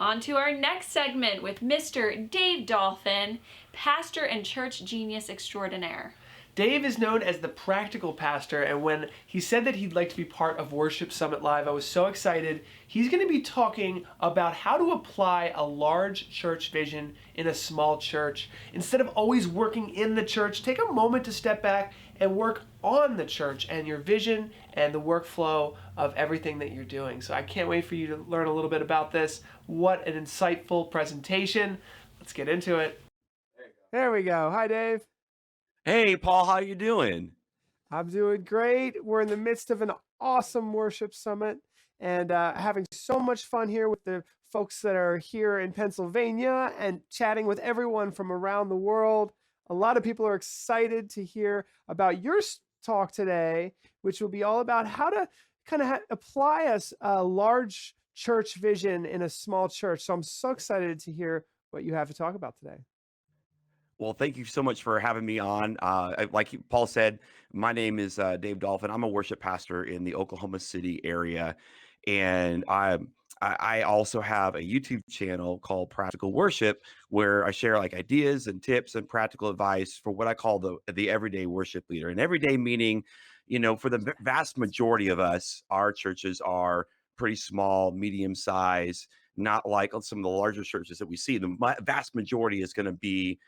On to our next segment with Mr. Dave Dolphin, pastor and church genius extraordinaire. Dave is known as the practical pastor, and when he said that he'd like to be part of Worship Summit Live, I was so excited. He's going to be talking about how to apply a large church vision in a small church. Instead of always working in the church, take a moment to step back and work on the church and your vision and the workflow of everything that you're doing. So I can't wait for you to learn a little bit about this. What an insightful presentation. Let's get into it. There we go. Hi, Dave. Hey, Paul, how you doing? I'm doing great. We're in the midst of an awesome worship summit and having so much fun here with the folks that are here in Pennsylvania and chatting with everyone from around the world. A lot of people are excited to hear about your talk today, which will be all about how to kind of apply a large church vision in a small church. So I'm so excited to hear what you have to talk about today. Well, thank you so much for having me on. Paul said, my name is Dave Dolphin. I'm a worship pastor in the Oklahoma City area, and I also have a YouTube channel called Practical Worship, where I share like ideas and tips and practical advice for what I call the everyday worship leader. And everyday meaning, for the vast majority of us, our churches are pretty small, medium size, not like some of the larger churches that we see. The vast majority is going to be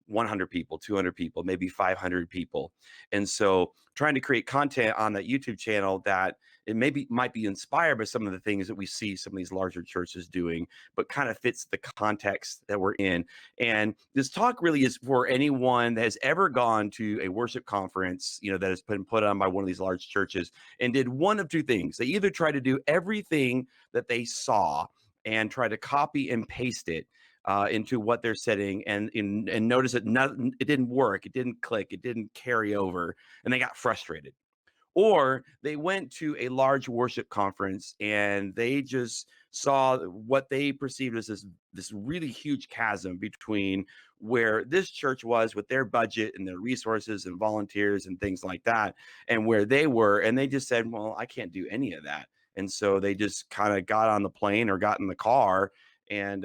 100 people, 200 people, maybe 500 people. And so trying to create content on that YouTube channel that it might be inspired by some of the things that we see some of these larger churches doing, but kind of fits the context that we're in. And this talk really is for anyone that has ever gone to a worship conference, that has been put on by one of these large churches and did one of two things. They either try to do everything that they saw and try to copy and paste it into what they're setting, and notice that it didn't work, it didn't click, it didn't carry over, and they got frustrated. Or they went to a large worship conference and they just saw what they perceived as this really huge chasm between where this church was with their budget and their resources and volunteers and things like that, and where they were, and they just said, well, I can't do any of that. And so they just kind of got on the plane or got in the car and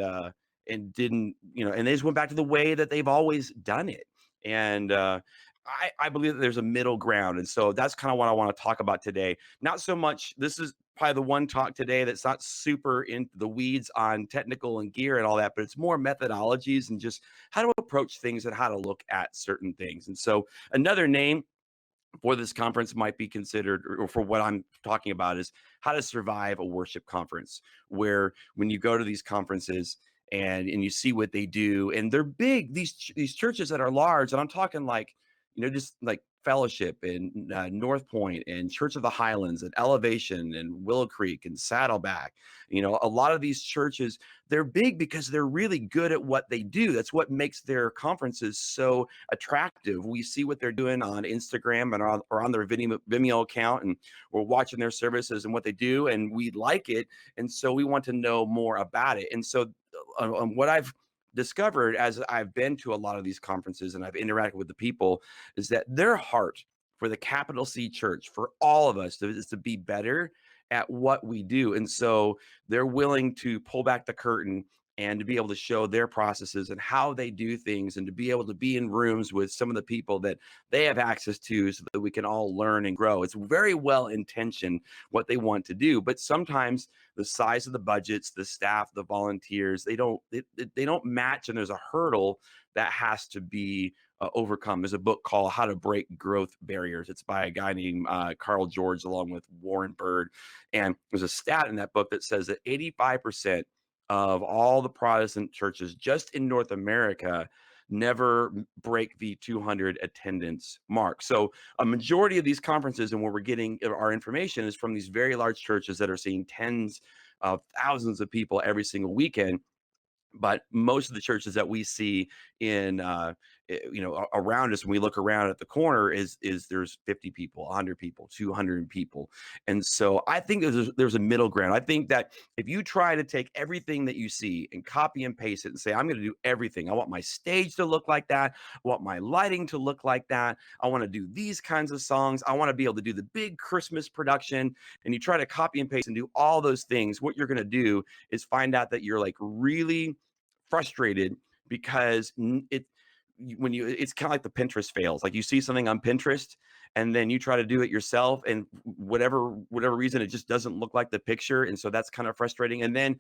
didn't, and they just went back to the way that they've always done it. And I believe that there's a middle ground. And so that's kind of what I want to talk about today. Not so much, this is probably the one talk today that's not super into the weeds on technical and gear and all that, but it's more methodologies and just how to approach things and how to look at certain things. And so another name for this conference might be considered, or for what I'm talking about, is how to survive a worship conference, where when you go to these conferences and you see what they do, and they're big, these churches that are large, and I'm talking like, just like Fellowship and North Point and Church of the Highlands and Elevation and Willow Creek and Saddleback. A lot of these churches, they're big because they're really good at what they do. That's what makes their conferences so attractive. We see what they're doing on Instagram or on their Vimeo account, and we're watching their services and what they do, and we like it. And so we want to know more about it. And so what I've discovered as I've been to a lot of these conferences and I've interacted with the people is that their heart for the capital C church, for all of us, is to be better at what we do. And so they're willing to pull back the curtain and to be able to show their processes and how they do things, and to be able to be in rooms with some of the people that they have access to so that we can all learn and grow. It's very well intentioned what they want to do, but sometimes the size of the budgets, the staff, the volunteers, they don't match, and there's a hurdle that has to be overcome. There's a book called How to Break Growth Barriers. It's by a guy named Carl George, along with Warren Bird. And there's a stat in that book that says that 85% of all the Protestant churches just in North America never break the 200 attendance mark. So a majority of these conferences, and where we're getting our information, is from these very large churches that are seeing tens of thousands of people every single weekend. But most of the churches that we see in around us when we look around at the corner is there's 50 people, 100 people, 200 people. And so I think there's a middle ground. I think that if you try to take everything that you see and copy and paste it and say, I'm going to do everything. I want my stage to look like that. I want my lighting to look like that. I want to do these kinds of songs. I want to be able to do the big Christmas production. And you try to copy and paste and do all those things. What you're going to do is find out that you're like really frustrated because when you it's kind of like the Pinterest fails. Like you see something on Pinterest and then you try to do it yourself, and whatever reason it just doesn't look like the picture, and so that's kind of frustrating. And then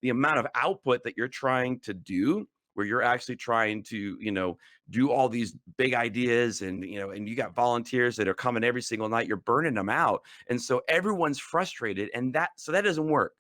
the amount of output that you're trying to do, where you're actually trying to do all these big ideas, and and you got volunteers that are coming every single night, you're burning them out, and so everyone's frustrated, and that doesn't work.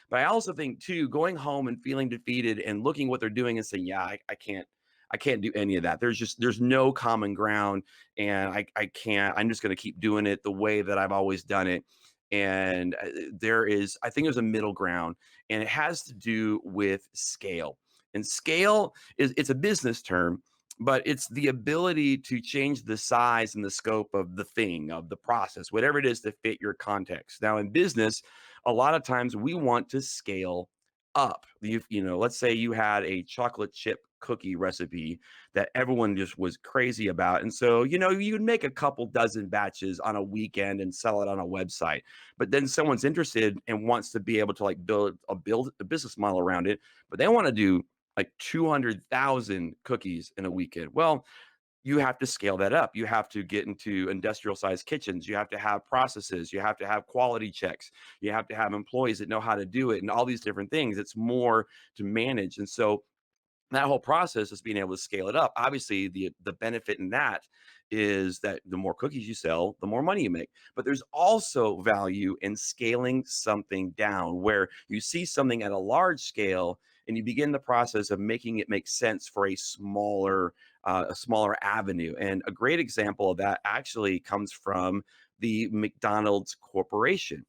But I also think too, going home and feeling defeated and looking what they're doing and saying, yeah, I can't do any of that. There's no common ground, and I can't. I'm just going to keep doing it the way that I've always done it. And I think there's a middle ground, and it has to do with scale. And scale it's a business term, but it's the ability to change the size and the scope of the thing, of the process, whatever it is to fit your context. Now, in business, a lot of times we want to scale up. Let's say you had a chocolate chip cookie recipe that everyone just was crazy about. And so, you'd make a couple dozen batches on a weekend and sell it on a website. But then someone's interested and wants to be able to like build a business model around it, but they want to do like 200,000 cookies in a weekend. Well, you have to scale that up. You have to get into industrial sized kitchens. You have to have processes. You have to have quality checks. You have to have employees that know how to do it and all these different things. It's more to manage. And so that whole process is being able to scale it up. Obviously, the benefit in that is that the more cookies you sell, the more money you make. But there's also value in scaling something down, where you see something at a large scale and you begin the process of making it make sense for a smaller avenue. And a great example of that actually comes from the McDonald's Corporation.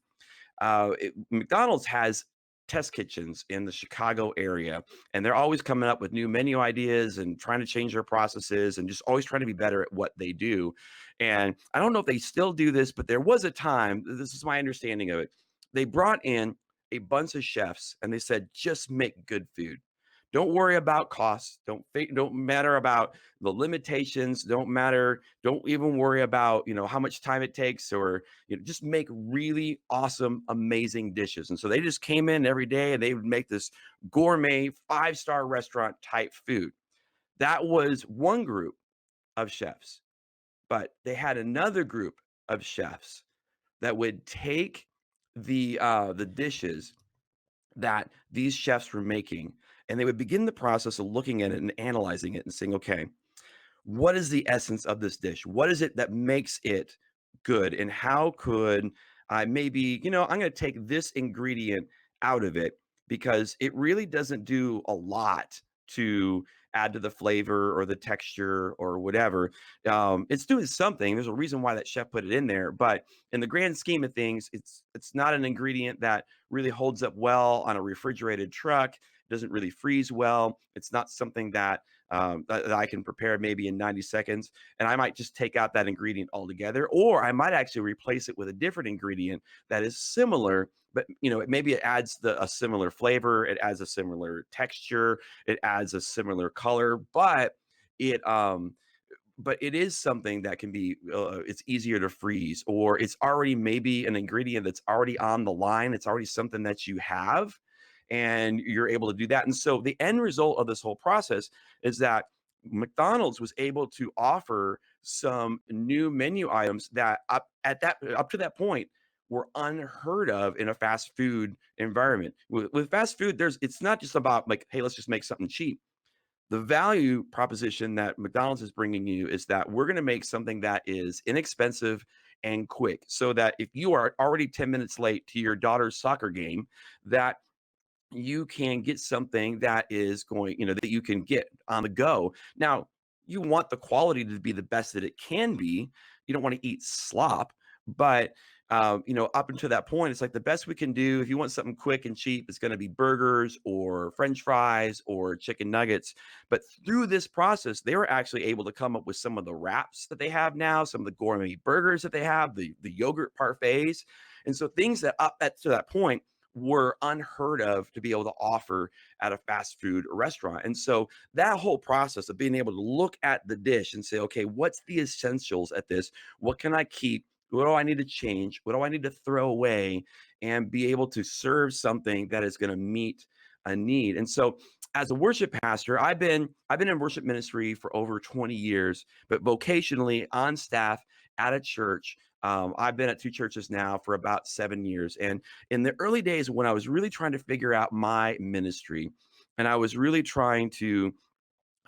McDonald's has test kitchens in the Chicago area, and they're always coming up with new menu ideas and trying to change their processes and just always trying to be better at what they do. And I don't know if they still do this, but there was a time, this is my understanding of it, they brought in a bunch of chefs and they said, just make good food. Don't worry about costs. Don't matter about the limitations. Don't even worry about how much time it takes, or just make really awesome, amazing dishes. And so they just came in every day and they would make this gourmet 5-star restaurant type food. That was one group of chefs, but they had another group of chefs that would take the dishes that these chefs were making, and they would begin the process of looking at it and analyzing it and saying, okay, what is the essence of this dish? What is it that makes it good? And how could I maybe, I'm going to take this ingredient out of it because it really doesn't do a lot to add to the flavor or the texture or whatever. It's doing something. There's a reason why that chef put it in there, but in the grand scheme of things, it's not an ingredient that really holds up well on a refrigerated truck. It doesn't really freeze well. It's not something that I can prepare maybe in 90 seconds. And I might just take out that ingredient altogether, or I might actually replace it with a different ingredient that is similar, but maybe it adds a similar flavor, it adds a similar texture, it adds a similar color, but it is something that can be it's easier to freeze, or it's already maybe an ingredient that's already on the line. It's already something that you have, and you're able to do that. And so the end result of this whole process is that McDonald's was able to offer some new menu items that up to that point were unheard of in a fast food environment. With fast food, it's not just about like, hey, let's just make something cheap. The value proposition that McDonald's is bringing you is that we're going to make something that is inexpensive and quick, so that if you are already 10 minutes late to your daughter's soccer game, that you can get something that is going, that you can get on the go. Now, you want the quality to be the best that it can be. You don't want to eat slop, but up until that point, it's like the best we can do. If you want something quick and cheap, it's going to be burgers or French fries or chicken nuggets. But through this process, they were actually able to come up with some of the wraps that they have now, some of the gourmet burgers that they have, the yogurt parfaits, and so things that up at to that point were unheard of to be able to offer at a fast food restaurant. And so that whole process of being able to look at the dish and say, okay, what's the essentials at this? What can I keep? What do I need to change? What do I need to throw away? And be able to serve something that is going to meet a need. And so as a worship pastor, I've been in worship ministry for over 20 years, but vocationally on staff at a church. I've been at two churches now for about 7 years. And in the early days when I was really trying to figure out my ministry, and I was really trying to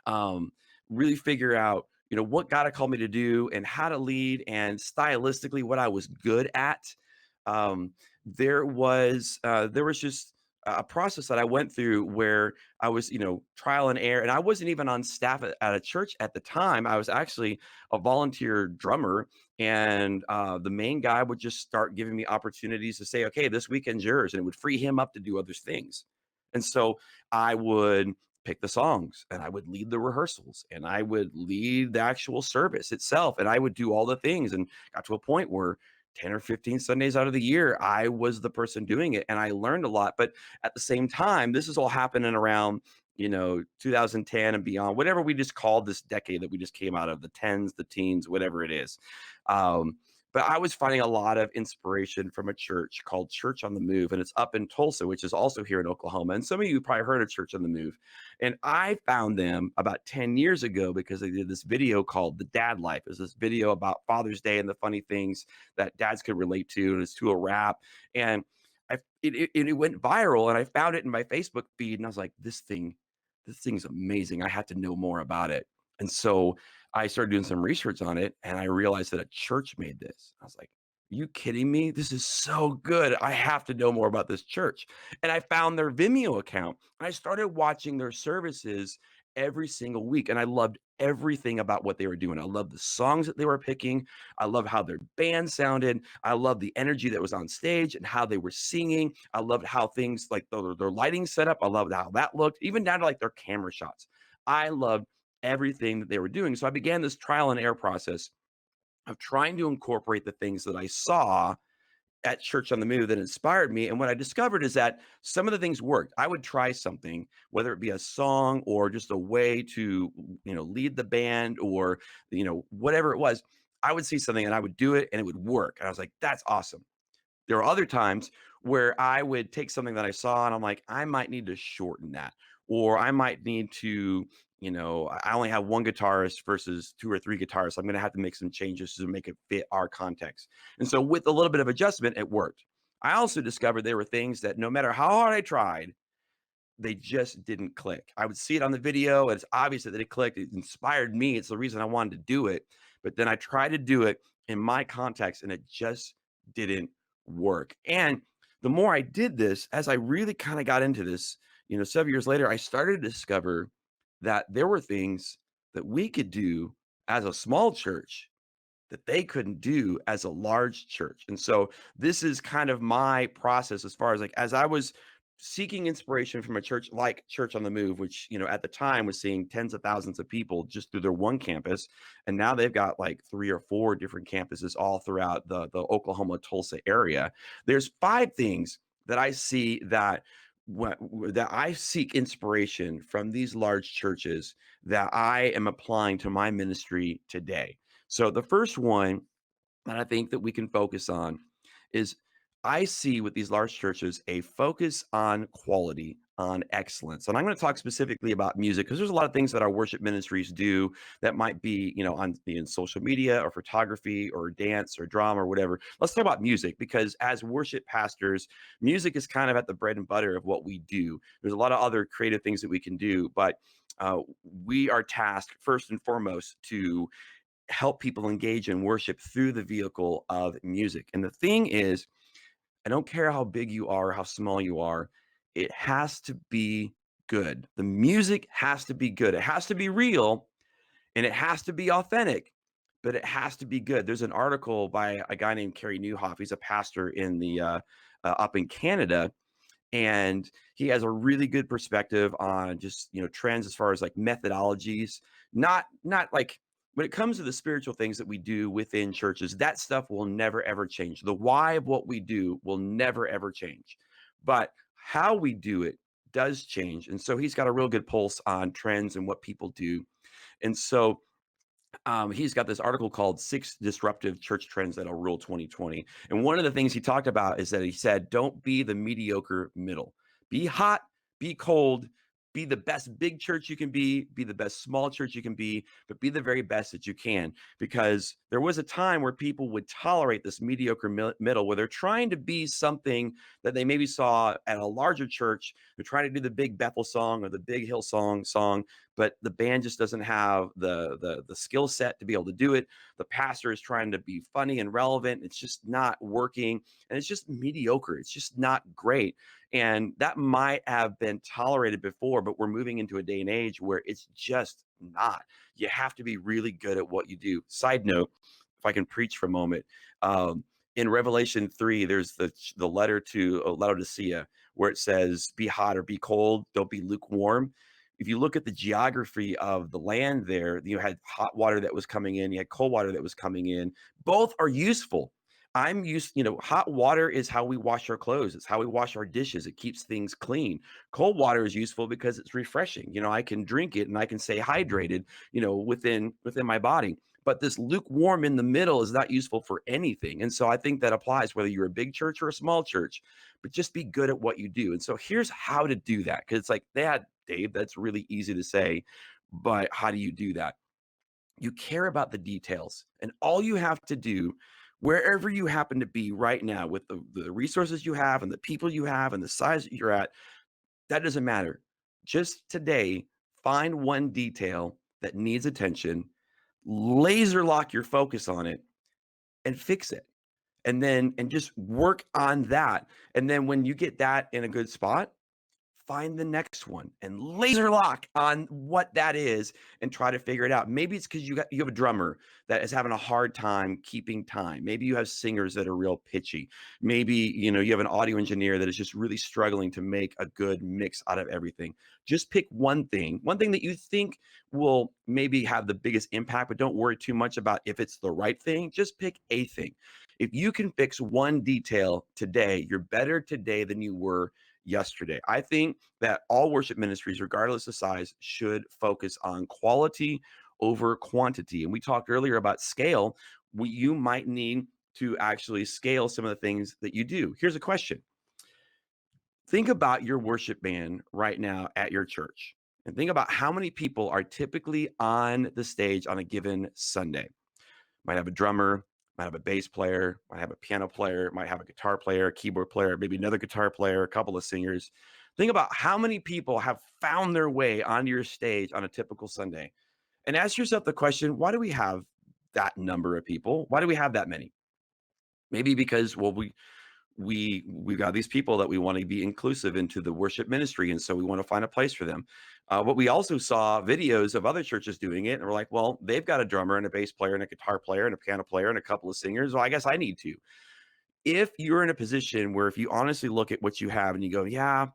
um, really figure out, what God had called me to do and how to lead and stylistically what I was good at. Um, there was just a process that I went through where I was, trial and error, and I wasn't even on staff at a church at the time. I was actually a volunteer drummer, and the main guy would just start giving me opportunities to say, "Okay, this weekend's yours," and it would free him up to do other things. And so I would pick the songs and I would lead the rehearsals and I would lead the actual service itself and I would do all the things and got to a point where 10 or 15 Sundays out of the year I was the person doing it and I learned a lot. But at the same time, this is all happening around 2010 and beyond, whatever we just called this decade that we just came out of, the tens, the teens, whatever it is. um, but I was finding a lot of inspiration from a church called Church on the Move, and it's up in Tulsa, which is also here in Oklahoma. And some of you probably heard of Church on the Move. And I found them about 10 years ago because they did this video called The Dad Life. It's this video about Father's Day and the funny things that dads could relate to, and it's to a rap. And it went viral, and I found it in my Facebook feed, and I was like, this thing's amazing. I had to know more about it. And so I started doing some research on it and I realized that a church made this. I was like, you kidding me? This is so good. I have to know more about this church. And I found their Vimeo account and I started watching their services every single week. And I loved everything about what they were doing. I loved the songs that they were picking. I love how their band sounded. I loved the energy that was on stage and how they were singing. I loved how things like their lighting setup. I loved how that looked, even down to like their camera shots. I loved everything that they were doing. So I began this trial and error process of trying to incorporate the things that I saw at Church on the Move that inspired me. And what I discovered is that some of the things worked. I would try something, whether it be a song or just a way to, lead the band or, whatever it was. I would see something and I would do it and it would work. And I was like, that's awesome. There are other times where I would take something that I saw and I'm like, I might need to shorten that, or I might need to, I only have one guitarist versus two or three guitarists. I'm going to have to make some changes to make it fit our context. And so, with a little bit of adjustment, it worked. I also discovered there were things that no matter how hard I tried, they just didn't click. I would see it on the video, and it's obvious that it clicked. It inspired me. It's the reason I wanted to do it. But then I tried to do it in my context, and it just didn't work. And the more I did this, as I really kind of got into this, several years later, I started to discover that there were things that we could do as a small church that they couldn't do as a large church. And so this is kind of my process as far as like as I was seeking inspiration from a church like Church on the Move, which, at the time was seeing tens of thousands of people just through their one campus. And now they've got like three or four different campuses all throughout the Oklahoma Tulsa area. There's five things that I see that I seek inspiration from these large churches that I am applying to my ministry today. So the first one that I think that we can focus on is I see with these large churches a focus on quality, on excellence. And I'm going to talk specifically about music because there's a lot of things that our worship ministries do that might be, on in social media or photography or dance or drama or whatever. Let's talk about music because as worship pastors, music is kind of at the bread and butter of what we do. There's a lot of other creative things that we can do, but we are tasked first and foremost to help people engage in worship through the vehicle of music. And the thing is, I don't care how big you are, how small you are, it has to be good. The music has to be good. It has to be real and it has to be authentic. but it has to be good. There's an article by a guy named Kerry Newhoff. He's a pastor in the up in Canada, and he has a really good perspective on just trends as far as like methodologies, not like when it comes to the spiritual things that we do within churches, that stuff will never ever change. The why of what we do will never ever change, but how we do it does change. And so he's got a real good pulse on trends and what people do. And so he's got this article called Six Disruptive Church Trends That'll Rule 2020. And one of the things he talked about is that he said, don't be the mediocre middle. Be hot, be cold, be the best big church you can be the best small church you can be, but be the very best that you can. Because there was a time where people would tolerate this mediocre middle, where they're trying to be something that they maybe saw at a larger church. They're trying to do the big Bethel song or the big Hill song, but the band just doesn't have the skill set to be able to do it. The pastor is trying to be funny and relevant. It's just not working, and it's just mediocre. It's just not great. And that might have been tolerated before, but we're moving into a day and age where it's just not. You have to be really good at what you do. Side note, if I can preach for a moment, in Revelation 3, there's the letter to Laodicea where it says, be hot or be cold, don't be lukewarm. If you look at the geography of the land there, you had hot water that was coming in, you had cold water that was coming in. Both are useful. I'm used, hot water is how we wash our clothes. It's how we wash our dishes. It keeps things clean. Cold water is useful because it's refreshing. I can drink it and I can stay hydrated, within my body. But this lukewarm in the middle is not useful for anything. And so I think that applies whether you're a big church or a small church, but just be good at what you do. And so here's how to do that. Cause it's like, Dave, that's really easy to say, but how do you do that? You care about the details, and all you have to do, wherever you happen to be right now, with the resources you have and the people you have and the size that you're at, that doesn't matter. Just today, find one detail that needs attention, laser lock your focus on it, and fix it. And just work on that. And then when you get that in a good spot, find the next one and laser lock on what that is and try to figure it out. Maybe it's because you have a drummer that is having a hard time keeping time. Maybe you have singers that are real pitchy. Maybe you have an audio engineer that is just really struggling to make a good mix out of everything. Just pick one thing that you think will maybe have the biggest impact, but don't worry too much about if it's the right thing. Just pick a thing. If you can fix one detail today, you're better today than you were yesterday. I think that all worship ministries, regardless of size, should focus on quality over quantity. And we talked earlier about scale. You might need to actually scale some of the things that you do. Here's a question. Think about your worship band right now at your church, and think about how many people are typically on the stage on a given Sunday. Might have a drummer, might have a bass player, might have a piano player, might have a guitar player, a keyboard player, maybe another guitar player, a couple of singers. Think about how many people have found their way onto your stage on a typical Sunday. And ask yourself the question, why do we have that number of people? Why do we have that many? Maybe because, well, we've got these people that we want to be inclusive into the worship ministry, and so we want to find a place for them. But we also saw videos of other churches doing it, and we're like, well, they've got a drummer and a bass player and a guitar player and a piano player and a couple of singers. Well, I guess I need to. If you're in a position where, if you honestly look at what you have and you go, yeah,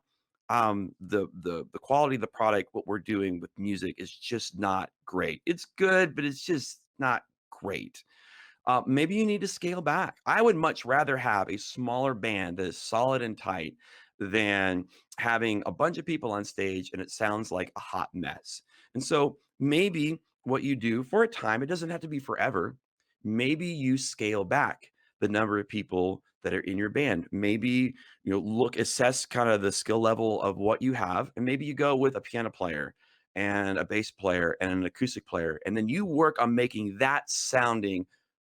the quality of the product, what we're doing with music is just not great. It's good, but it's just not great. Maybe you need to scale back. I would much rather have a smaller band that is solid and tight than having a bunch of people on stage and it sounds like a hot mess. And so maybe what you do for a time, it doesn't have to be forever. Maybe you scale back the number of people that are in your band. Maybe assess kind of the skill level of what you have, and maybe you go with a piano player and a bass player and an acoustic player, and then you work on making that sounding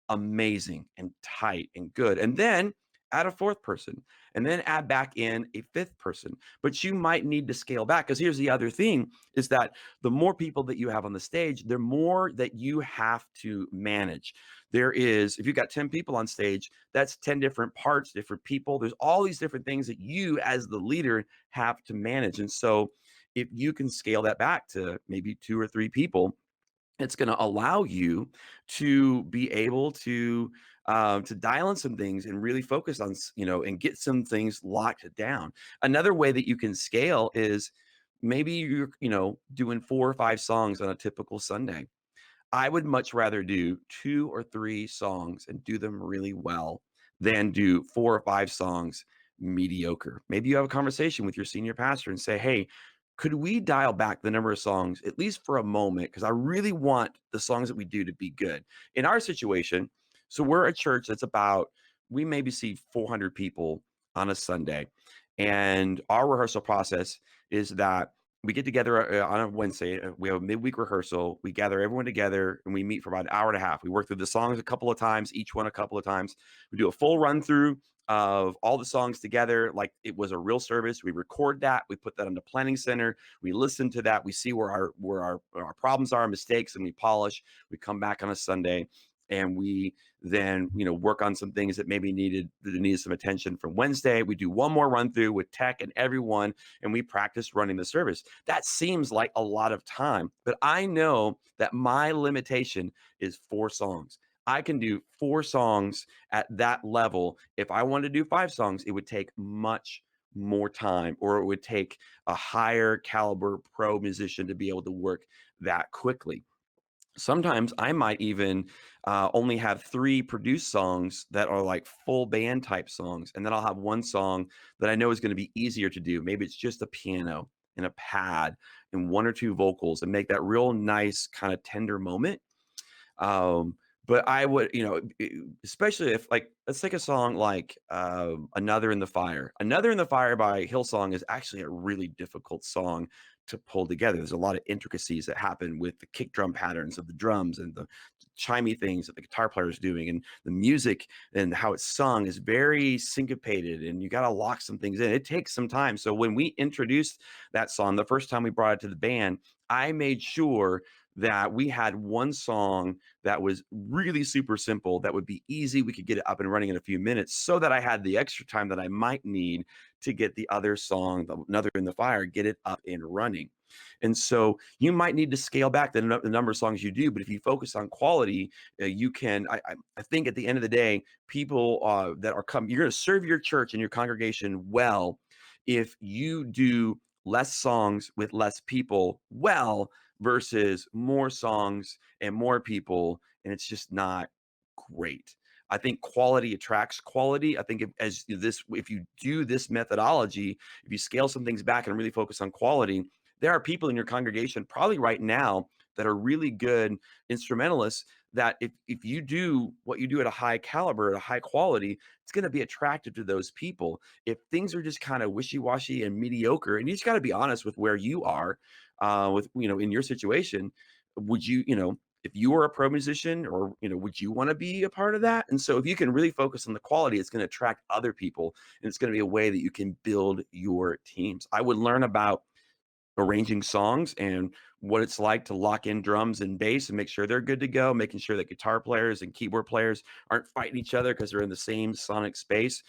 amazing and tight and good. And then add a fourth person, and then add back in a fifth person. But you might need to scale back, because here's the other thing, is that the more people that you have on the stage, the more that you have to manage. If you've got 10 people on stage, that's 10 different parts, different people. There's all these different things that you as the leader have to manage. And so if you can scale that back to maybe 2 or 3 people, It's going to allow you to be able to dial in some things and really focus on and get some things locked down. Another way that you can scale is maybe you're doing 4 or 5 songs on a typical Sunday. I would much rather do 2 or 3 songs and do them really well than do 4 or 5 songs mediocre. Maybe you have a conversation with your senior pastor and say, hey, could we dial back the number of songs at least for a moment? Because I really want the songs that we do to be good. In our situation, so we're a church that's we maybe see 400 people on a Sunday. And our rehearsal process is that we get together on a Wednesday. We have a midweek rehearsal. We gather everyone together and we meet for about an hour and a half. We work through the songs a couple of times, each one a couple of times. We do a full run through of all the songs together, like it was a real service. We record that. We put that on the planning center. We listen to that. We see where our problems are, mistakes, and we polish. We come back on a Sunday and we then work on some things that maybe needed some attention from Wednesday. We do one more run through with tech and everyone, and we practice running the service. That seems like a lot of time, but I know that my limitation is 4 songs. I can do 4 songs at that level. If I wanted to do 5 songs, it would take much more time, or it would take a higher caliber pro musician to be able to work that quickly. Sometimes I might even only have 3 produced songs that are like full band type songs. And then I'll have 1 song that I know is going to be easier to do. Maybe it's just a piano and a pad and 1 or 2 vocals and make that real nice kind of tender moment. Um, but I would, especially if like, let's take a song like Another in the Fire. Another in the Fire by Hillsong is actually a really difficult song to pull together. There's a lot of intricacies that happen with the kick drum patterns of the drums and the chimey things that the guitar player is doing, and the music and how it's sung is very syncopated, and you got to lock some things in. It takes some time. So when we introduced that song, the first time we brought it to the band, I made sure that we had 1 song that was really super simple, that would be easy. We could get it up and running in a few minutes so that I had the extra time that I might need to get the other song, Another in the Fire, get it up and running. And so you might need to scale back the number of songs you do, but if you focus on quality, you can. I think at the end of the day, people that are coming, you're going to serve your church and your congregation well if you do less songs with less people well versus more songs and more people, and it's just not great. I think quality attracts quality. I think if you do this methodology, if you scale some things back and really focus on quality, there are people in your congregation probably right now that are really good instrumentalists, that if you do what you do at a high caliber, at a high quality, it's going to be attractive to those people. If things are just kind of wishy-washy and mediocre, and you just got to be honest with where you are, with in your situation, would if you were a pro musician, or would you want to be a part of that? And so if you can really focus on the quality, it's going to attract other people, and it's going to be a way that you can build your teams. I would learn about arranging songs and what it's like to lock in drums and bass and make sure they're good to go, making sure that guitar players and keyboard players aren't fighting each other because they're in the same sonic space.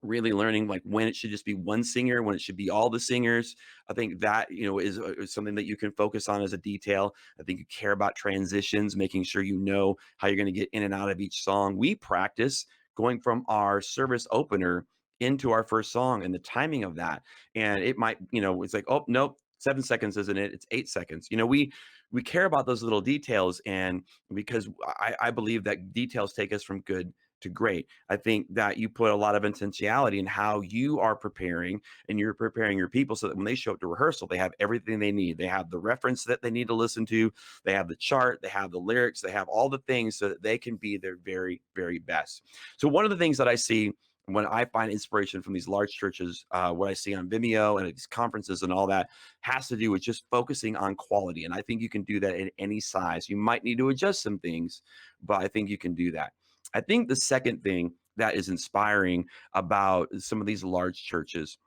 Really learning like when it should just be 1 singer, when it should be all the singers. I think that is something that you can focus on as a detail. I think you care about transitions, making sure you know how you're going to get in and out of each song. We practice going from our service opener into our first song and the timing of that. And it might, it's like, oh nope, 7 seconds isn't it? It's 8 seconds. We care about those little details, and because I believe that details take us from good to great. I think that you put a lot of intentionality in how you are preparing, and you're preparing your people so that when they show up to rehearsal, they have everything they need. They have the reference that they need to listen to. They have the chart, they have the lyrics, they have all the things so that they can be their very, very best. So one of the things that I see when I find inspiration from these large churches, what I see on Vimeo and at these conferences and all that, has to do with just focusing on quality. And I think you can do that in any size. You might need to adjust some things, but I think you can do that. I think the second thing that is inspiring about some of these large churches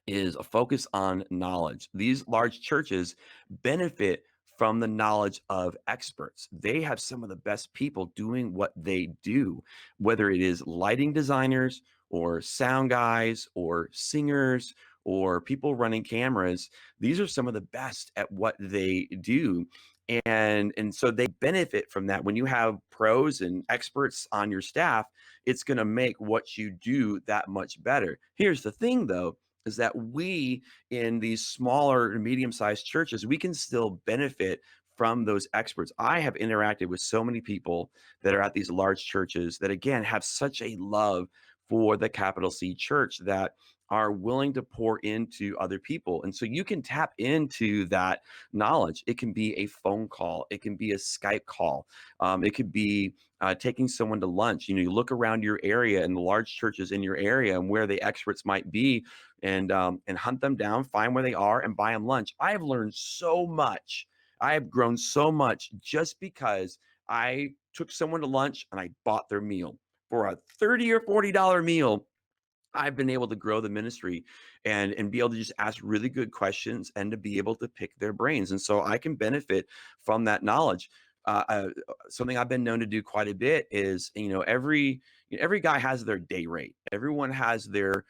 is a focus on knowledge. These large churches benefit from the knowledge of experts. They have some of the best people doing what they do, whether it is lighting designers or sound guys or singers or people running cameras. These are some of the best at what they do. And so they benefit from that. When you have pros and experts on your staff, it's going to make what you do that much better. Here's the thing though, is that we in these smaller and medium-sized churches, we can still benefit from those experts. I have interacted with so many people that are at these large churches that again have such a love for the capital C church that are willing to pour into other people. And so you can tap into that knowledge. It can be a phone call, it can be a Skype call, it could be taking someone to lunch. You look around your area and the large churches in your area and where the experts might be, and hunt them down, find where they are, and buy them lunch. I have learned so much. I have grown so much just because I took someone to lunch and I bought their meal for a $30 or $40 meal. I've been able to grow the ministry and be able to just ask really good questions and to be able to pick their brains. And so I can benefit from that knowledge. Something I've been known to do quite a bit is, every guy has their day rate. Everyone has their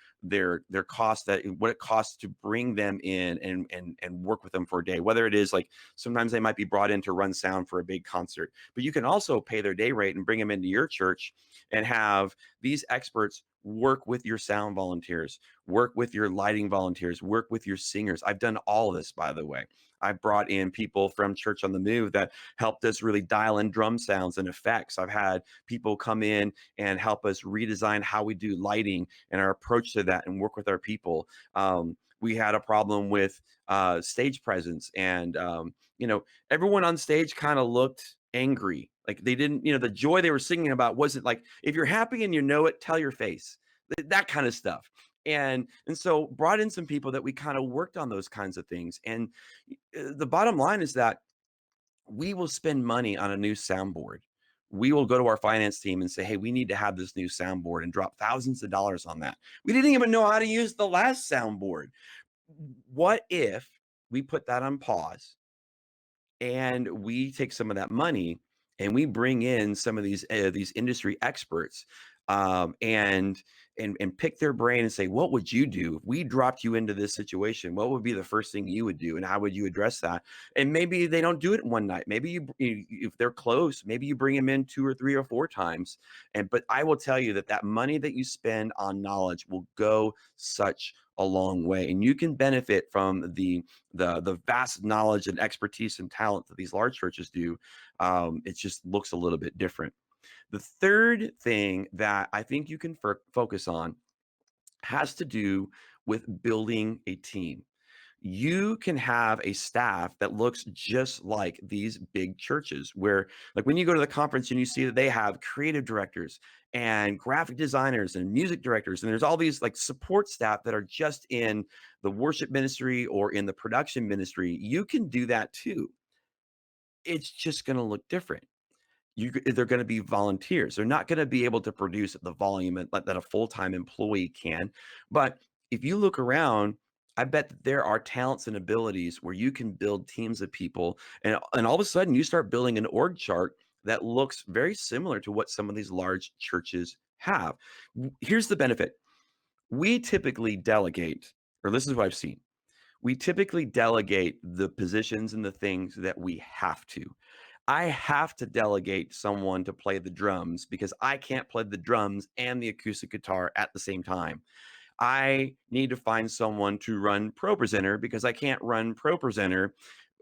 cost, that what it costs to bring them in and work with them for a day. Whether it is like sometimes they might be brought in to run sound for a big concert, but you can also pay their day rate and bring them into your church and have these experts work with your sound volunteers, work with your lighting volunteers, work with your singers. I've done all of this, by the way. I've brought in people from Church on the Move that helped us really dial in drum sounds and effects. I've had people come in and help us redesign how we do lighting and our approach to that and work with our people. We had a problem with stage presence, and everyone on stage kind of looked angry. Like they didn't, the joy they were singing about wasn't like, if you're happy and you know it, tell your face, that kind of stuff. And so brought in some people that we kind of worked on those kinds of things. And the bottom line is that we will spend money on a new soundboard. We will go to our finance team and say, hey, we need to have this new soundboard, and drop thousands of dollars on that. We didn't even know how to use the last soundboard. What if we put that on pause and we take some of that money and we bring in some of these industry experts, and pick their brain and say, what would you do if we dropped you into this situation? What would be the first thing you would do, and how would you address that? And maybe they don't do it one night. Maybe if they're close, maybe you bring them in 2 or 3 or 4 times. But I will tell you that money that you spend on knowledge will go such a long way, and you can benefit from the vast knowledge and expertise and talent that these large churches do. It just looks a little bit different. The third thing that I think you can focus on has to do with building a team. You can have a staff that looks just like these big churches, where, like, when you go to the conference and you see that they have creative directors and graphic designers and music directors, and there's all these like support staff that are just in the worship ministry or in the production ministry, you can do that too. It's just going to look different. They're going to be volunteers. They're not going to be able to produce at the volume that a full-time employee can. But if you look around, I bet that there are talents and abilities where you can build teams of people, and all of a sudden you start building an org chart that looks very similar to what some of these large churches have. Here's the benefit. We typically delegate, or this is what I've seen. We typically delegate the positions and the things that we have to. I have to delegate someone to play the drums because I can't play the drums and the acoustic guitar at the same time. I need to find someone to run ProPresenter because I can't run ProPresenter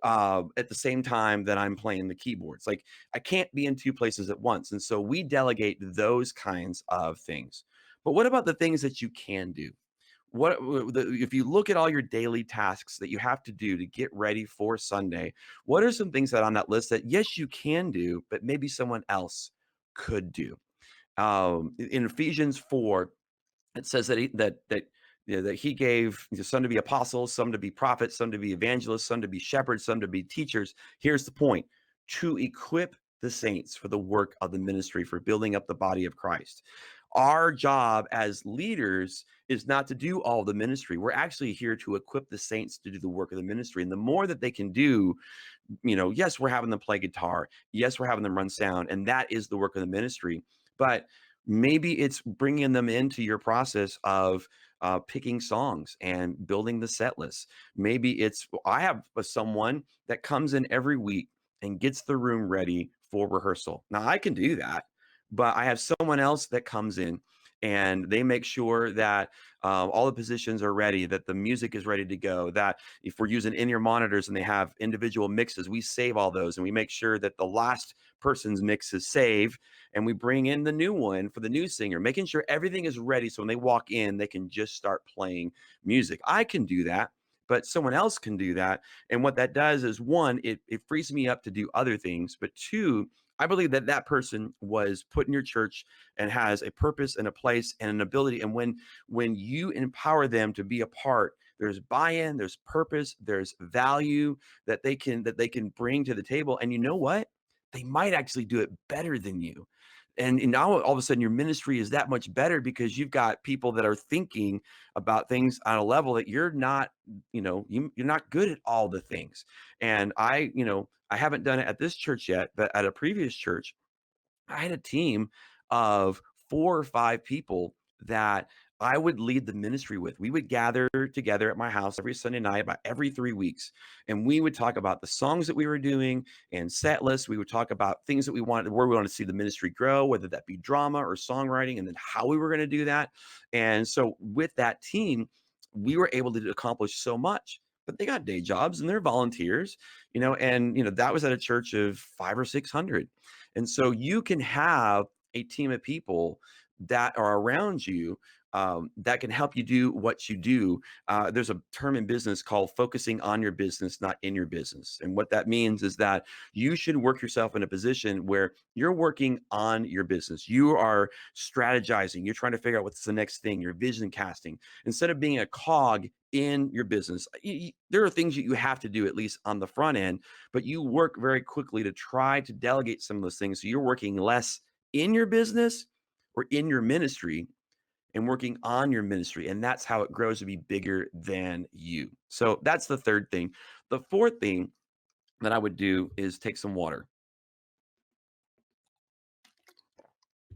at the same time that I'm playing the keyboards. Like, I can't be in 2 places at once. And so we delegate those kinds of things. But what about the things that you can do? If you look at all your daily tasks that you have to do to get ready for Sunday, what are some things that on that list that yes you can do, but maybe someone else could do? In Ephesians 4, it says that he gave some to be apostles, some to be prophets, some to be evangelists, some to be shepherds, some to be teachers. Here's the point: to equip the saints for the work of the ministry, for building up the body of Christ. Our job as leaders is not to do all the ministry. We're actually here to equip the saints to do the work of the ministry. And the more that they can do, yes, we're having them play guitar. Yes, we're having them run sound. And that is the work of the ministry. But maybe it's bringing them into your process of picking songs and building the set list. Maybe I have someone that comes in every week and gets the room ready for rehearsal. Now I can do that, but I have someone else that comes in and they make sure that all the positions are ready, that the music is ready to go, that if we're using in-ear monitors and they have individual mixes, we save all those and we make sure that the last person's mix is saved and we bring in the new one for the new singer, making sure everything is ready so when they walk in, they can just start playing music. I can do that, but someone else can do that. And what that does is one, it frees me up to do other things, but two, I believe that that person was put in your church and has a purpose and a place and an ability. And when you empower them to be a part, there's buy-in, there's purpose, there's value that they can bring to the table. And you know what? They might actually do it better than you. And now all of a sudden your ministry is that much better because you've got people that are thinking about things on a level that you're not, you're not good at all the things. And I haven't done it at this church yet, but at a previous church, I had a team of 4 or 5 people that I would lead the ministry with. We would gather together at my house every Sunday night, about every 3 weeks, and we would talk about the songs that we were doing and set lists. We would talk about things that we wanted, where we want to see the ministry grow, whether that be drama or songwriting, and then how we were going to do that. And so with that team, we were able to accomplish so much. But they got day jobs and they're volunteers, that was at a church of 5 or 600. And so you can have a team of people that are around you that can help you do what you do. There's a term in business called focusing on your business, not in your business. And what that means is that you should work yourself in a position where you're working on your business. You are strategizing. You're trying to figure out what's the next thing. You're vision casting instead of being a cog in your business. There are things that you have to do at least on the front end, but you work very quickly to try to delegate some of those things. So you're working less in your business or in your ministry and working on your ministry. And that's how it grows to be bigger than you. So that's the third thing. The fourth thing that I would do is take some water.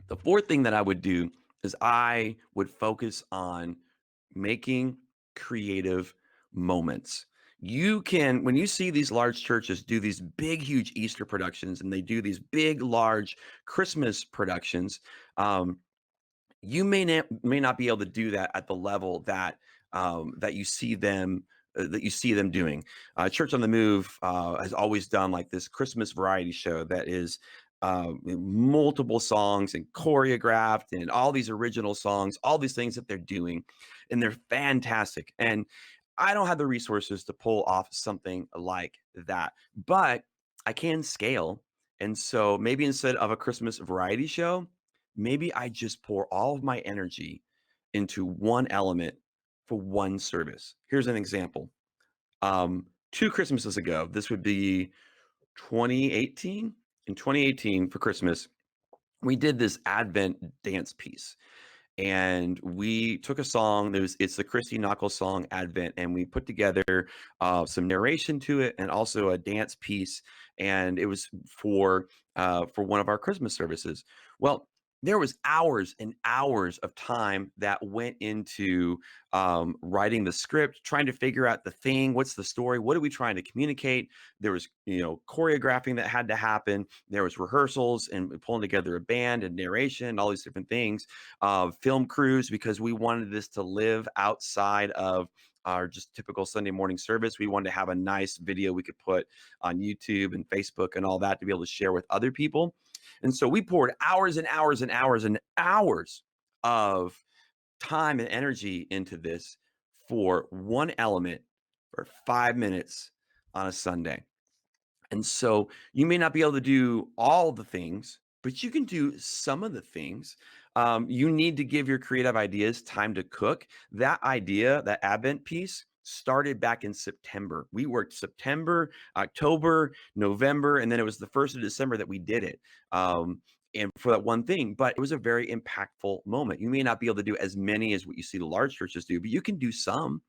The fourth thing that I would do is I would focus on making creative moments. You can, when you see these large churches do these big, huge Easter productions and they do these big, large Christmas productions, you may not be able to do that at the level that you see them doing. Church on the Move has always done like this Christmas variety show that is multiple songs and choreographed and all these original songs, all these things that they're doing, and they're fantastic. And I don't have the resources to pull off something like that, but I can scale. And so maybe instead of a Christmas variety show, maybe I just pour all of my energy into one element for one service. Here's an example. 2 Christmases ago, this would be 2018. In 2018 for Christmas, we did this Advent dance piece. And we took a song. It's the Christy Knuckles song Advent, and we put together some narration to it and also a dance piece. And it was for one of our Christmas services. Well, there was hours and hours of time that went into writing the script, trying to figure out the thing, what's the story, what are we trying to communicate. There was choreographing that had to happen. There was rehearsals and pulling together a band and narration and all these different things. Film crews, because we wanted this to live outside of our just typical Sunday morning service. We wanted to have a nice video we could put on YouTube and Facebook and all that to be able to share with other people. And so we poured hours and hours and hours and hours of time and energy into this for one element for 5 minutes on a Sunday. And so you may not be able to do all the things, but you can do some of the things. You need to give your creative ideas time to cook. That idea, that Advent piece, started back in September. We worked September, October, November, and then it was the 1st of December that we did it. And for that one thing, but it was a very impactful moment. You may not be able to do as many as what you see the large churches do, but you can do some.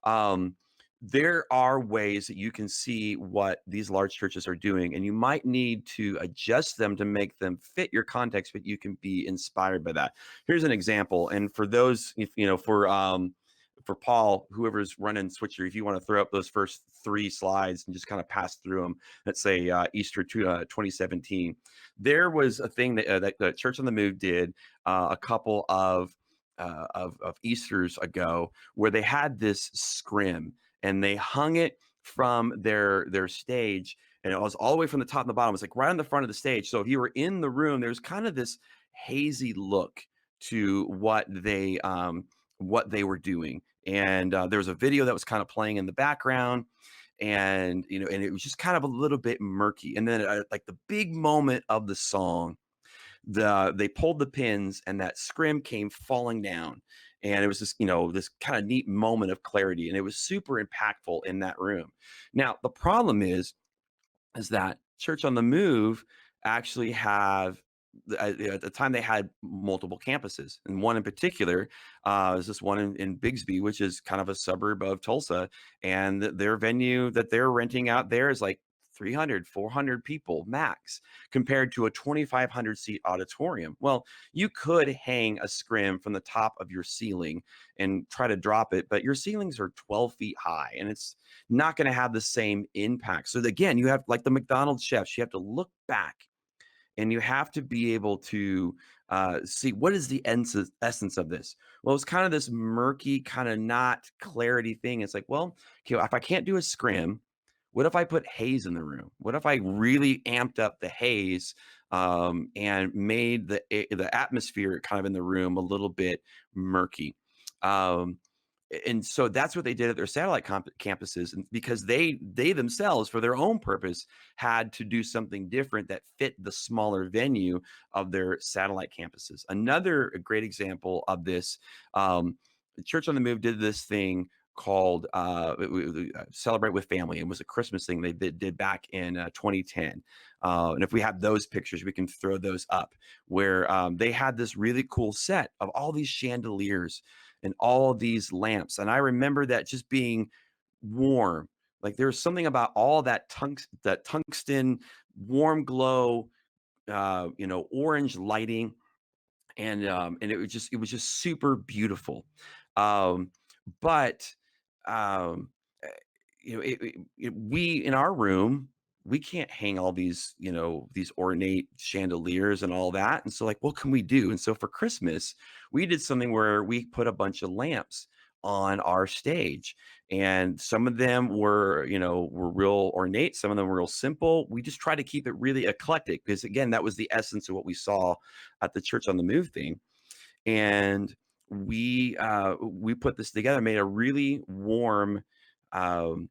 Um, there are ways that you can see what these large churches are doing, and you might need to adjust them to make them fit your context, but you can be inspired by that. Here's an example. And for those, if, you know, for for Paul, whoever's running Switcher, if you want to throw up those first three slides and just kind of pass through them, let's say Easter 2017, there was a thing that the Church on the Move did a couple of Easters ago, where they had this scrim and they hung it from their stage, and it was all the way from the top and the bottom. It was like right on the front of the stage. So if you were in the room, there's kind of this hazy look to what they were doing. And there was a video that was kind of playing in the background, and and it was just kind of a little bit murky. And then like the big moment of the song, they pulled the pins and that scrim came falling down, and it was this this kind of neat moment of clarity, and it was super impactful in that room. Now the problem is that Church on the Move actually have at the time they had multiple campuses, and one in particular is this one in Bigsby, which is kind of a suburb of Tulsa, and their venue that they're renting out there is like 300, 400 people max, compared to a 2,500 seat auditorium. Well, you could hang a scrim from the top of your ceiling and try to drop it, but your ceilings are 12 feet high, and it's not going to have the same impact. So again, you have like the McDonald's chefs, you have to look back and you have to be able to see what is the essence of this. Well, it's kind of this murky, kind of not clarity thing. It's like, well, okay, if I can't do a scrim, what if I put haze in the room? What if I really amped up the haze and made the atmosphere kind of in the room a little bit murky? Um, and so that's what they did at their satellite campuses, and because they themselves, for their own purpose, had to do something different that fit the smaller venue of their satellite campuses. Another great example of this, the Church on the Move did this thing called Celebrate with Family. It was a Christmas thing they did back in 2010. And if we have those pictures, we can throw those up, where they had this really cool set of all these chandeliers and all these lamps. And I remember that just being warm. Like there's something about all that tungsten warm glow, orange lighting, and it was just super beautiful. Um, but um, eh, we in our room, we can't hang all these these ornate chandeliers and all that, and so like what can we do? And so for Christmas we did something where we put a bunch of lamps on our stage, and some of them were real ornate, some of them were real simple. We just try to keep it really eclectic, because again, that was the essence of what we saw at the Church on the Move thing. And we put this together, made a really warm um,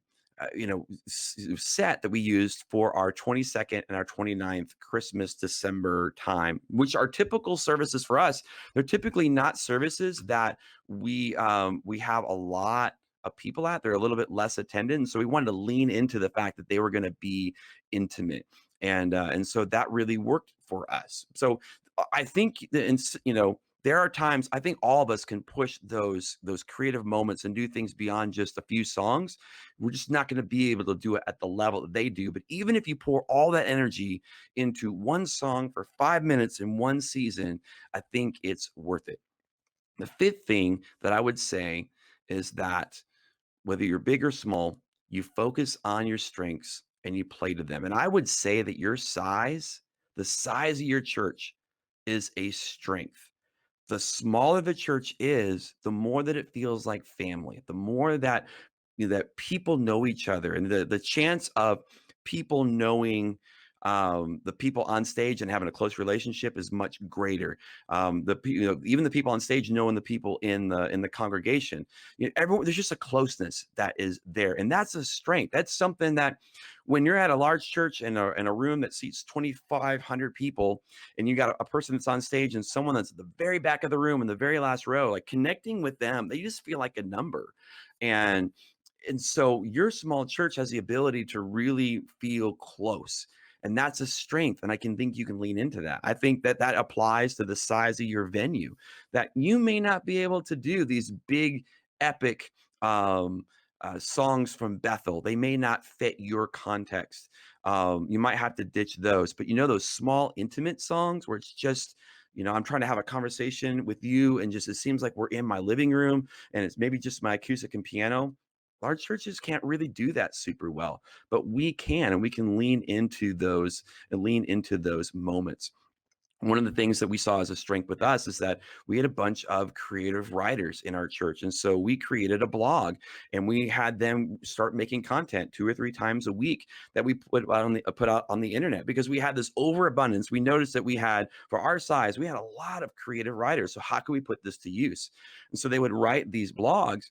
set that we used for our 22nd and our 29th Christmas December time, which are typical services for us. They're typically not services that we have a lot of people at. They're a little bit less attended, and so we wanted to lean into the fact that they were going to be intimate, and so that really worked for us. So I think that there are times I think all of us can push those creative moments and do things beyond just a few songs. We're just not going to be able to do it at the level that they do. But even if you pour all that energy into one song for 5 minutes in one season, I think it's worth it. The fifth thing that I would say is that whether you're big or small, you focus on your strengths and you play to them. And I would say that the size of your church, is a strength. The smaller the church is, the more that it feels like family, the more that that people know each other, and the chance of people knowing the people on stage and having a close relationship is much greater. Even the people on stage knowing the people in the congregation. Everyone, there's just a closeness that is there, and that's a strength. That's something that when you're at a large church in a room that seats 2,500 people, and you got a person that's on stage and someone that's at the very back of the room in the very last row, like connecting with them, they just feel like a number. And and so your small church has the ability to really feel close, and that's a strength, and I can think you can lean into that. I think that that applies to the size of your venue, that you may not be able to do these big epic songs from Bethel. They may not fit your context. You might have to ditch those, but those small intimate songs where it's just I'm trying to have a conversation with you, and just it seems like we're in my living room, and it's maybe just my acoustic and piano. Large churches can't really do that super well, but we can, and we can lean into those moments. One of the things that we saw as a strength with us is that we had a bunch of creative writers in our church. And so we created a blog, and we had them start making content 2 or 3 times a week that we put out on the internet, because we had this overabundance. We noticed that we had, for our size, we had a lot of creative writers. So how can we put this to use? And so they would write these blogs,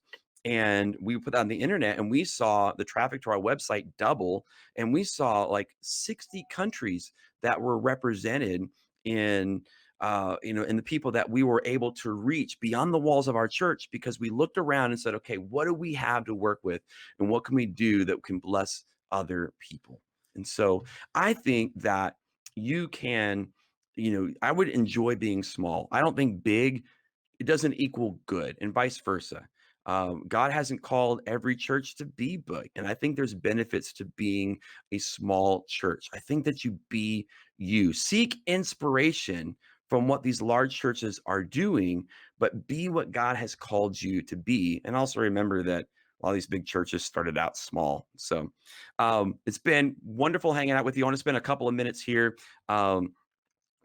and we put that on the internet, and we saw the traffic to our website double, and we saw like 60 countries that were represented in in the people that we were able to reach beyond the walls of our church, because we looked around and said, okay, what do we have to work with, and what can we do that can bless other people? And so I think that you can, I would enjoy being small. I don't think big, it doesn't equal good, and vice versa. God hasn't called every church to be big, and I think there's benefits to being a small church. I think that you be you. Seek inspiration from what these large churches are doing, but be what God has called you to be. And also remember that all these big churches started out small. So it's been wonderful hanging out with you. I want to spend a couple of minutes here.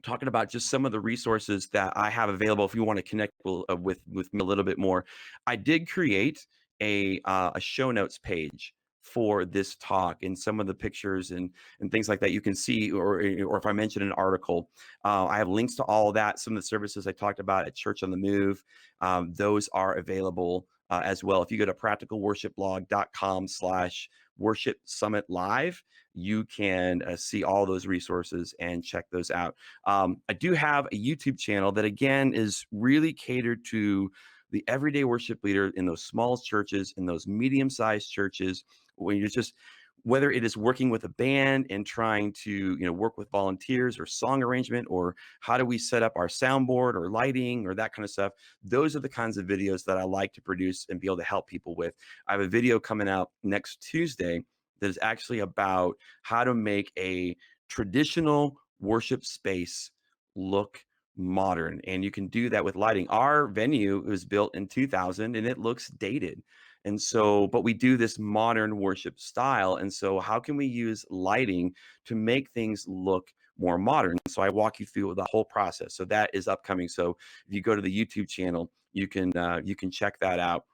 Talking about just some of the resources that I have available if you want to connect with me a little bit more. I did create a show notes page for this talk, and some of the pictures and things like that you can see, or if I mention an article, I have links to all of that. Some of the services I talked about at Church on the Move, those are available as well. If you go to practicalworshipblog.com/worship summit live, you can see all those resources and check those out. I do have a YouTube channel that, again, is really catered to the everyday worship leader in those small churches, in those medium-sized churches, when you're just, whether it is working with a band and trying to, work with volunteers, or song arrangement, or how do we set up our soundboard or lighting or that kind of stuff. Those are the kinds of videos that I like to produce and be able to help people with. I have a video coming out next Tuesday that is actually about how to make a traditional worship space look modern. And you can do that with lighting. Our venue was built in 2000 and it looks dated. And so, but we do this modern worship style. And so, how can we use lighting to make things look more modern? So, I walk you through the whole process. So that is upcoming. So, if you go to the YouTube channel, you can check that out,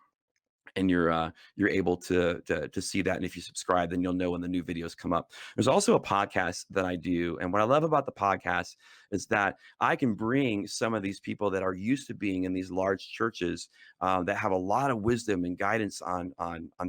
and you're able to see that. And if you subscribe, then you'll know when the new videos come up. There's also a podcast that I do, and what I love about the podcast is that I can bring some of these people that are used to being in these large churches, that have a lot of wisdom and guidance on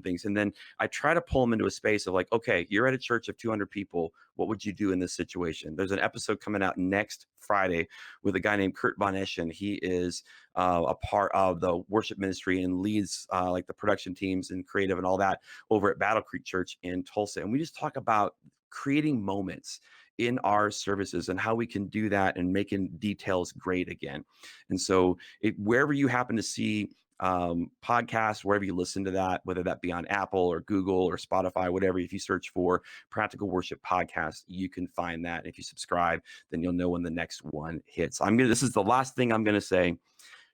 things, and then I try to pull them into a space of like, okay, you're at a church of 200 people. What would you do in this situation? There's an episode coming out next Friday with a guy named Kurt Von Eschen. He is a part of the worship ministry and leads like the production teams and creative and all that over at Battle Creek Church in Tulsa. And we just talk about creating moments in our services and how we can do that and making details great again. And so wherever you happen to see podcasts, wherever you listen to that, whether that be on Apple or Google or Spotify, whatever, if you search for Practical Worship Podcast, you can find that. If you subscribe, then you'll know when the next one hits. This is the last thing I'm going to say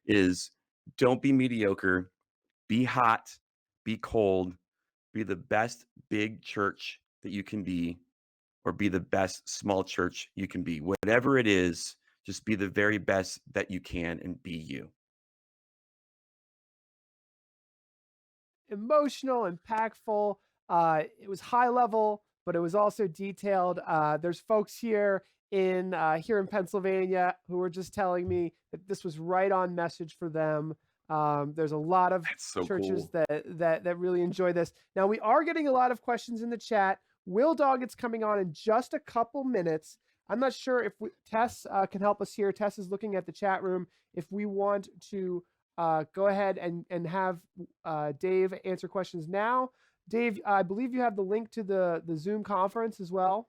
is, don't be mediocre, be hot, be cold, be the best big church that you can be, or be the best small church you can be. Whatever it is, just be the very best that you can and be you. Emotional, impactful. It was high level, but it was also detailed. There's folks here in Pennsylvania who were just telling me that this was right on message for them. There's a lot of churches cool. that really enjoy this. Now, we are getting a lot of questions in the chat. Will Doggett's coming on in just a couple minutes. I'm not sure if Tess can help us here. Tess is looking at the chat room. If we want to go ahead and have Dave answer questions now. Dave, I believe you have the link to the Zoom conference as well.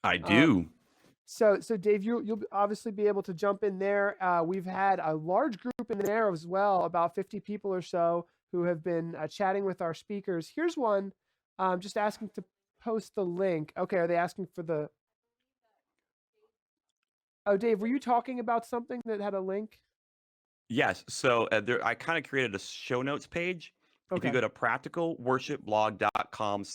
I do. So Dave, you'll obviously be able to jump in there. We've had a large group in there as well, about 50 people or so, who have been chatting with our speakers. Here's one, just asking to post the link. Okay, are they asking for the? Oh, Dave, were you talking about something that had a link? Yes. So I kind of created a show notes page. If you Okay. go to practicalworshipblog.com